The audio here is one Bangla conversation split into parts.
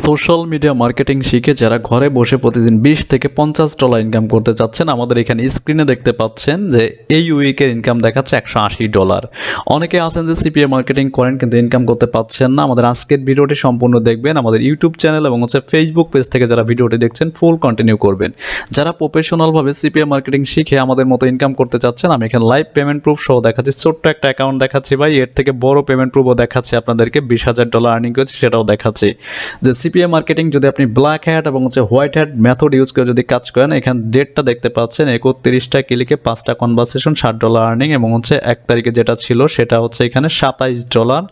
সোশ্যাল মিডিয়া মার্কেটিং শিখে যারা ঘরে বসে প্রতিদিন 20 থেকে $50 ইনকাম করতে চাচ্ছেন, আমাদের এখানে স্ক্রিনে দেখতে পাচ্ছেন যে এই উইকের ইনকাম দেখাচ্ছে $180। অনেকে আছেন যে সিপিএ মার্কেটিং করেন কিন্তু ইনকাম করতে পাচ্ছেন না। আমাদের আজকের ভিডিওটি সম্পূর্ণ দেখবেন। আমাদের ইউটিউব চ্যানেল এবং ফেসবুক পেজ থেকে যারা ভিডিওটি দেখছেন ফুল কন্টিনিউ করবেন। যারা প্রফেশনালভাবে সিপিএ মার্কেটিং শিখে আমাদের মতো ইনকাম করতে চাচ্ছেন, আমি এখানে লাইভ পেমেন্ট প্রুফ সহ দেখাচ্ছি। ছোট্ট একটা অ্যাকাউন্ট দেখাচ্ছি ভাই, এর থেকে বড় পেমেন্ট প্রুফও দেখাচ্ছি আপনাদেরকে। $20,000 আর্নিং করেছি সেটাও দেখাচ্ছি। যে সিপিএ মার্কেটিং যদি আপনি ব্ল্যাক হ্যাট এবং হোয়াইট হ্যাট মেথড ইউজ করে যদি কাজ করেন, এখানে ডেটটা দেখতে পাচ্ছেন 31টা ক্লিকে 5টা কনভারসেশন, $60 আর্নিং এবং 1 তারিখে যেটা ছিল সেটা হচ্ছে এখানে $27,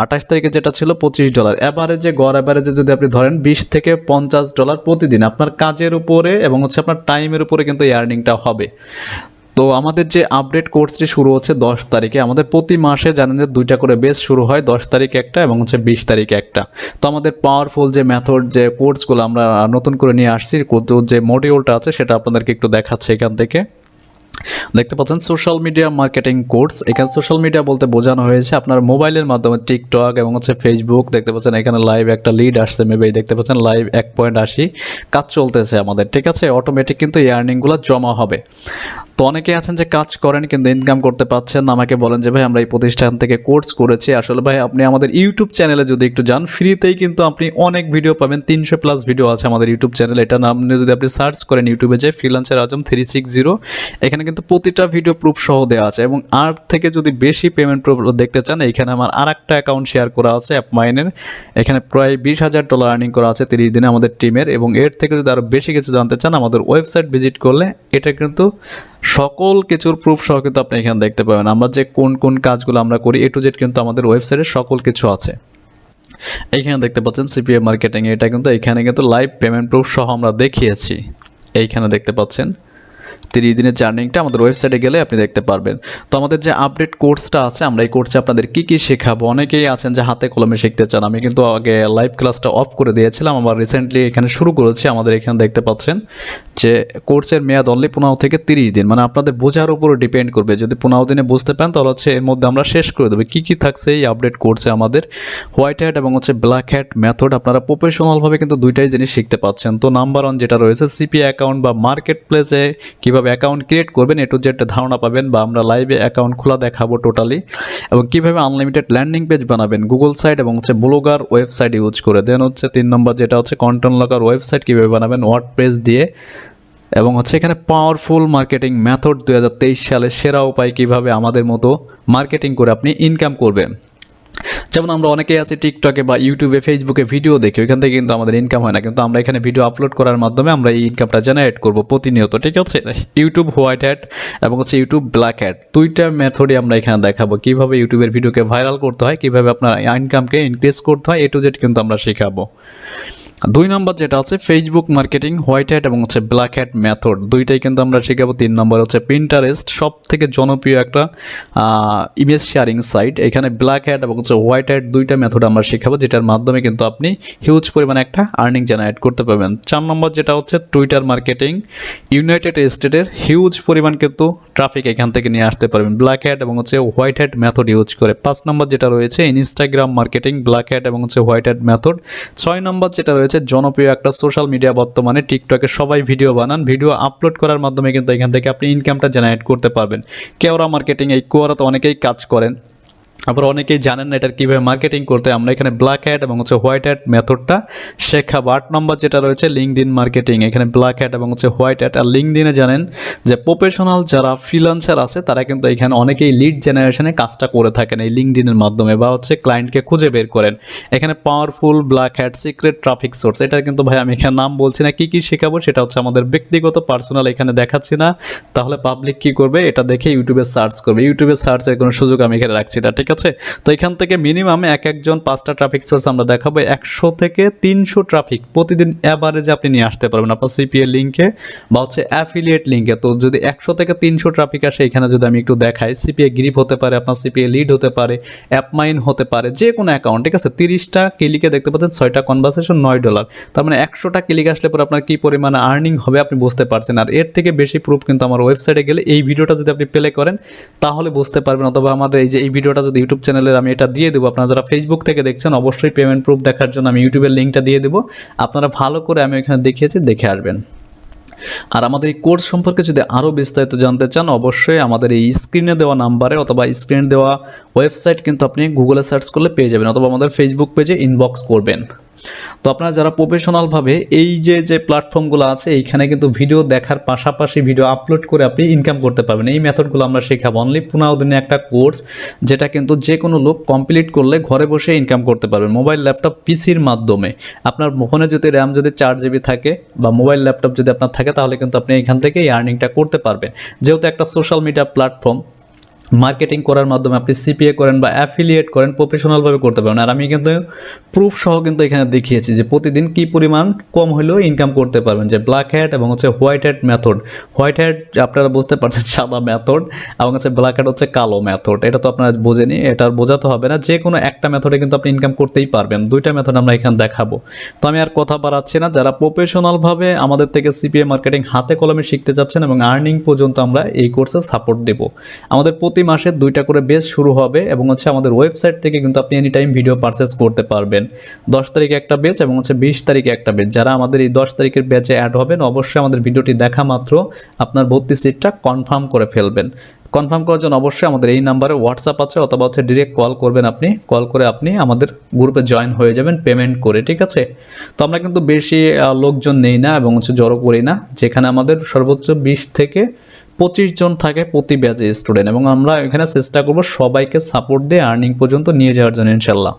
28 তারিখে যেটা ছিল $25। অ্যাভারেজে গড় অ্যাভারেজে যদি আপনি ধরেন $20 থেকে $50 প্রতিদিন আপনার কাজের উপরে এবং আপনার টাইমের উপরে কিন্তু এই আর্নিংটা হবে। তো আমাদের যে আপডেট কোর্সটি শুরু হচ্ছে 10 তারিখে। আমাদের প্রতি মাসে জানেন যে 2টা করে বেস শুরু হয়, 10 তারিখে একটা এবং 20 তারিখে একটা। তো আমাদের পাওয়ারফুল যে মেথড যে কোর্সগুলো আমরা নতুন করে নিয়ে আসছি, যে মডিউলটা আছে সেটা আপনাদেরকে একটু দেখাচ্ছে। এখান থেকে দেখতে পাচ্ছেন সোশ্যাল মিডিয়া মার্কেটিং কোর্স। এখানে সোশ্যাল মিডিয়া বলতে বোঝানো হয়েছে আপনার মোবাইলের মাধ্যমে টিকটক এবং ফেসবুক। দেখতে পাচ্ছেন এখানে লাইভ একটা লিড আসছে, মেবি দেখতে পাচ্ছেন লাইভ 1.80 কাজ চলতেছে আমাদের, ঠিক আছে। অটোমেটিক কিন্তু এই আর্নিংগুলো জমা হবে। তো অনেকে আছেন যে কাজ করেন কিন্তু ইনকাম করতে পাচ্ছেন না, আমাকে বলেন যে ভাই আমরা এই প্রতিষ্ঠান থেকে কোর্স করেছি। আসলে ভাই আপনি আমাদের ইউটিউব চ্যানেলে যদি একটু যান, ফ্রিতেই কিন্তু আপনি অনেক ভিডিও পাবেন। 300+ ভিডিও আছে আমাদের ইউটিউব চ্যানেলে। এটা নাম যদি আপনি সার্চ করেন ইউটিউবে যে ফ্রিল্যান্সার আজম 360, এখানে কিন্তু প্রতিটা ভিডিও প্রুফ সহ দেওয়া আছে। এবং আর থেকে যদি বেশি পেমেন্ট প্রুফ দেখতে চান, এখানে আমার আরেকটা অ্যাকাউন্ট শেয়ার করা আছে অ্যাপমাইনের। এখানে প্রায় $20,000 আর্নিং করা আছে 30 দিনে আমাদের টিমের। এবং এর থেকে যদি আরও বেশি কিছু জানতে চান, আমাদের ওয়েবসাইট ভিজিট করলে এটা কিন্তু সকল কিছুর প্রুফ সহ কিন্তু আপনি এখানে দেখতে পাবেন। আমরা যে কোন কোন কাজগুলো আমরা করি A to Z কিন্তু আমাদের ওয়েবসাইটে সকল কিছু আছে। এইখানে দেখতে পাচ্ছেন সিপিএ মার্কেটিং, এটা কিন্তু এখানে কিন্তু লাইভ পেমেন্ট প্রুফ সহ আমরা দেখিয়েছি। এইখানে দেখতে পাচ্ছেন 30 দিনের জার্নিংটা আমাদের ওয়েবসাইটে গেলে আপনি দেখতে পারবেন। তো আমাদের যে আপডেট কোর্সটা আছে, আমরা এই কোর্সে আপনাদের কী কী শেখাবো। অনেকেই আছেন যে হাতে কলমে শিখতে চান। আমি কিন্তু আগে লাইভ ক্লাসটা অফ করে দিয়েছিলাম, আবার রিসেন্টলি এখানে শুরু করেছি। আমাদের এখানে দেখতে পাচ্ছেন যে কোর্সের মেয়াদ অনলি 15 থেকে 30 দিন, মানে আপনাদের বোঝার উপরে ডিপেন্ড করবে। যদি 15 দিনে বুঝতে পারেন তাহলে এর মধ্যে আমরা শেষ করে দেবো। কী কী থাকছে এই আপডেট কোর্সে আমাদের হোয়াইট হ্যাট এবং ব্ল্যাক হ্যাট মেথড, আপনারা প্রফেশনালভাবে কিন্তু দুইটাই জিনিস শিখতে পাচ্ছেন। তো নাম্বার 1 যেটা রয়েছে সিপিএ অ্যাকাউন্ট বা মার্কেট প্লেসে কীভাবে অ্যাকাউন্ট ক্রিয়েট করবেন, A to Z ধারণা পাবেন, বা আমরা লাইভে অ্যাকাউন্ট খোলা দেখাবো টোটালি। এবং কীভাবে আনলিমিটেড ল্যান্ডিং পেজ বানাবেন গুগল সাইট এবং ব্লগার ওয়েবসাইট ইউজ করে। দেন 3 নম্বর যেটা কন্টেন্ট লগার ওয়েবসাইট কীভাবে বানাবেন ওয়ার্ডপ্রেস দিয়ে। এবং এখানে পাওয়ারফুল মার্কেটিং মেথড 2023 সালে সেরা উপায় কীভাবে আমাদের মতো মার্কেটিং করে আপনি ইনকাম করবেন। যেমন আমরা অনেকেই আছি টিকটকে বা ইউটিউবে ফেসবুকে ভিডিও দেখি, ওইখান থেকে কিন্তু আমাদের ইনকাম হয় না, কিন্তু আমরা এখানে ভিডিও আপলোড করার মাধ্যমে আমরা এই ইনকামটা জেনারেট করব প্রতিনিয়ত, ঠিক আছে। ইউটিউব হোয়াইট হ্যাট এবং ইউটিউব ব্ল্যাক হ্যাট, দুইটা মেথডই আমরা এখানে দেখাবো। কীভাবে ইউটিউবের ভিডিওকে ভাইরাল করতে হয়, কীভাবে আপনার ইনকামকে ইনক্রিজ করতে হয়, A to Z কিন্তু আমরা শেখাবো। 2 নম্বর যেটা আছে ফেসবুক মার্কেটিং হোয়াইট হ্যাট এবং ব্ল্যাক হ্যাট মেথড, দুইটাই কিন্তু আমরা শেখাবো। 3 নম্বর পিন্টারেস্ট, সব থেকে জনপ্রিয় একটা ইমেজ শেয়ারিং সাইট। এখানে ব্ল্যাক হ্যাট এবং হোয়াইট হ্যাট দুইটা মেথড আমরা শেখাবো, যেটার মাধ্যমে কিন্তু আপনি হিউজ পরিমাণে একটা আর্নিং জেনারেট করতে পারবেন। 4 নম্বর যেটা টুইটার মার্কেটিং, ইউনাইটেড স্টেটের হিউজ পরিমাণ কিন্তু ট্রাফিক এখান থেকে নিয়ে আসতে পারবেন ব্ল্যাক হ্যাট এবং হোয়াইট হ্যাট মেথড ইউজ করে। 5 নম্বর যেটা রয়েছে ইনস্টাগ্রাম মার্কেটিং ব্ল্যাক হ্যাট এবং হোয়াইট হ্যাট মেথড। 6 নম্বর যেটা রয়েছে জনপ্রিয় একটা সোশ্যাল মিডিয়া, বর্তমানে টিকটকে সবাই ভিডিও বানান, ভিডিও আপলোড করার মাধ্যমে কিন্তু এখান থেকে আপনি ইনকামটা জেনারেট করতে পারবেন। কেওড়া মার্কেটিং, এই কোয়ারাতে অনেকেই কাজ করেন, আবার অনেকেই জানেন না এটার কীভাবে মার্কেটিং করতে। আমরা এখানে ব্ল্যাক হ্যাট এবং হোয়াইট হ্যাট মেথডটা শেখাবো। 8 নম্বর যেটা রয়েছে লিঙ্কডইন মার্কেটিং, এখানে ব্ল্যাক হ্যাট এবং হোয়াইট হ্যাট। আর লিঙ্কডইনে জানেন যে প্রফেশনাল যারা ফ্রিল্যান্সার আছে তারা কিন্তু এখানে অনেকেই লিড জেনারেশনে কাজটা করে থাকেন এই লিঙ্কডইনের মাধ্যমে, বা ক্লায়েন্টকে খুঁজে বের করেন। এখানে powerful black hat secret traffic source, এটা কিন্তু ভাই আমি এখানে নাম বলছি না, কী কী শেখাবো সেটা আমাদের ব্যক্তিগত পার্সোনাল, এখানে দেখাচ্ছি না। তাহলে পাবলিক কী করবে, এটা দেখে ইউটিউবে সার্চ করবে। ইউটিউবে সার্চের কোনো সুযোগ আমি এখানে রাখছি না, ঠিক আছে। তো এখান থেকে মিনিমাম একজন 5টা ট্রাফিক সোর্স আমরা দেখাবো। 100 থেকে 300 ট্রাফিক প্রতিদিন অ্যাভারেজে আপনি নিয়ে আসতে পারবেন আপনার সিপিএ লিঙ্কে বা অ্যাফিলিয়েট লিঙ্কে। তো যদি 100 থেকে 300 ট্রাফিক আসে, এখানে যদি আমি একটু দেখাই, সিপিএ গ্রিপ হতে পারে, আপনার সিপিএ লিড হতে পারে, অ্যাপমাইন হতে পারে, যে কোনো অ্যাকাউন্ট, ঠিক আছে। 30টা ক্লিকে দেখতে পাচ্ছেন 6টা কনভারসেশন, $9। তার মানে 100টা ক্লিক আসলে পরে আপনার কী পরিমাণে আর্নিং হবে আপনি বুঝতে পারছেন। আর এর থেকে বেশি প্রুফ কিন্তু আমার ওয়েবসাইটে গেলে এই ভিডিওটা যদি আপনি প্লে করেন তাহলে বুঝতে পারবেন, অথবা আমাদের এই ভিডিওটা যদি ইউটিউব চ্যানেলের আমি এটা দিয়ে দেবো। আপনারা যারা ফেসবুক থেকে দেখছেন অবশ্যই পেমেন্ট প্রুফ দেখার জন্য আমি ইউটিউবের লিঙ্কটা দিয়ে দেবো। আপনারা ভালো করে আমি এখানে দেখিয়েছি, দেখে আসবেন। আর আমাদের এই কোর্স সম্পর্কে যদি আরও বিস্তারিত জানতে চান অবশ্যই আমাদের এই স্ক্রিনে দেওয়া নাম্বারে অথবা স্ক্রিনে দেওয়া ওয়েবসাইট কিন্তু আপনি গুগলে সার্চ করলে পেয়ে যাবেন, অথবা আমাদের ফেসবুক পেজে ইনবক্স করবেন। তো আপনারা যারা প্রফেশনালভাবে এই যে প্ল্যাটফর্মগুলো আছে এইখানে কিন্তু ভিডিও দেখার পাশাপাশি ভিডিও আপলোড করে আপনি ইনকাম করতে পারবেন, এই মেথডগুলো আমরা শেখাবো। অনলি 15 দিনে একটা কোর্স, যেটা কিন্তু যে কোনো লোক কমপ্লিট করলে ঘরে বসে ইনকাম করতে পারবেন মোবাইল, ল্যাপটপ, পিসির মাধ্যমে। আপনার ফোনে যদি র্যাম যদি 4 GB থাকে বা মোবাইল ল্যাপটপ যদি আপনার থাকে তাহলে কিন্তু আপনি এখান থেকে এই আর্নিংটা করতে পারবেন। যেহেতু একটা সোশ্যাল মিডিয়া প্ল্যাটফর্ম, মার্কেটিং করার মাধ্যমে আপনি সিপিএ করেন বা অ্যাফিলিয়েট করেন প্রফেশনালভাবে করতে পারেন। আর আমি কিন্তু প্রুফ সহ কিন্তু এখানে দেখিয়েছি যে প্রতিদিন কী পরিমাণ কম হলেও ইনকাম করতে পারবেন, যে ব্ল্যাক হ্যাট এবং হচ্ছে white hat method. White hat আপনারা বুঝতে পারছেন সাদা মেথড, এবং হচ্ছে ব্ল্যাক হ্যাট হচ্ছে কালো মেথড। এটা তো আপনারা বোঝেনি, এটা আর বোঝাতে হবে না। যে কোনো একটা মেথডে কিন্তু আপনি ইনকাম করতেই পারবেন। দুইটা মেথড আমরা এখানে দেখাবো। তো আমি আর কথা বাড়াচ্ছি না, যারা প্রফেশনালভাবে আমাদের থেকে সিপিএ মার্কেটিং হাতে কলমে শিখতে যাচ্ছেন এবং আর্নিং পর্যন্ত আমরা এই কোর্সে সাপোর্ট দেবো। আমাদের প্রতি মাসে 2টা করে বেচ শুরু হবে, এবং হচ্ছে আমাদের ওয়েবসাইট থেকে কিন্তু আপনি এনি টাইম ভিডিও পারচেস করতে পারবেন। 10 তারিখে একটা বেচ এবং হচ্ছে 20 তারিখে একটা বেচ। যারা আমাদের এই 10 তারিখের ব্যাচে অ্যাড হবেন অবশ্যই আমাদের ভিডিওটি দেখা মাত্র আপনার ভর্তি সিটটা কনফার্ম করে ফেলবেন। কনফার্ম করার জন্য অবশ্যই আমাদের এই নাম্বারে হোয়াটসঅ্যাপ আছে, অথবা হচ্ছে ডিরেক্ট কল করবেন। আপনি কল করে আপনি আমাদের গ্রুপে জয়েন হয়ে যাবেন পেমেন্ট করে, ঠিক আছে? তো আমরা কিন্তু বেশি লোকজন নেই না এবং হচ্ছে জড়ো করি না, যেখানে আমাদের সর্বোচ্চ 20 থেকে 25 জন থাকে প্রতি ব্যাচে স্টুডেন্ট, এবং আমরা এখানে চেষ্টা করব সবাইকে সাপোর্ট দিয়ে আর্নিং পর্যন্ত নিয়ে যাওয়ার জন্য ইনশাল্লাহ।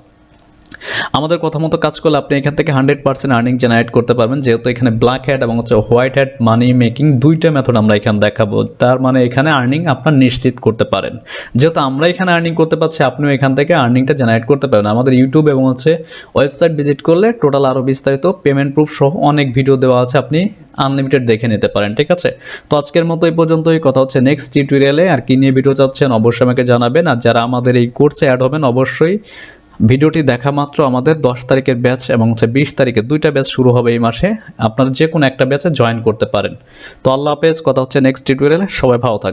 আমাদের কথা মতো কাজ করলে আপনি এখান থেকে 100% আর্নিং জেনারেট করতে পারবেন, যেহেতু এখানে ব্ল্যাক হ্যাট এবং হচ্ছে হোয়াইট হ্যাট মানি মেকিং 2টা মেথড আমরা এখানে দেখাবো। তার মানে এখানে আর্নিং আপনার নিশ্চিত করতে পারেন। যেহেতু আমরা এখানে আর্নিং করতে পারছি, আপনিও এখান থেকে আর্নিংটা জেনারেট করতে পারেন। আমাদের ইউটিউব এবং হচ্ছে ওয়েবসাইট ভিজিট করলে টোটাল আরও বিস্তারিত পেমেন্ট প্রুফ সহ অনেক ভিডিও দেওয়া আছে, আপনি আনলিমিটেড দেখে নিতে পারেন, ঠিক আছে? তো আজকের মতো এই পর্যন্তই। কথা হচ্ছে নেক্সট টিউটোরিয়ালে। আর কি নিয়ে ভিডিও চাচ্ছেন অবশ্যই আমাকে জানাবেন। আর যারা আমাদের এই কোর্সে অ্যাড হবেন অবশ্যই ভিডিওটি দেখা মাত্র আমাদের 10 তারিখের ব্যাচ এবং হচ্ছে 20 তারিখে 2টা ব্যাচ শুরু হবে এই মাসে, আপনারা যে কোনো একটা ব্যাচে জয়েন করতে পারেন। তো আল্লাহ হাফেজ, কথা হচ্ছে নেক্সট টিউটোরিয়ালে। সবাই ভালো থাকবেন।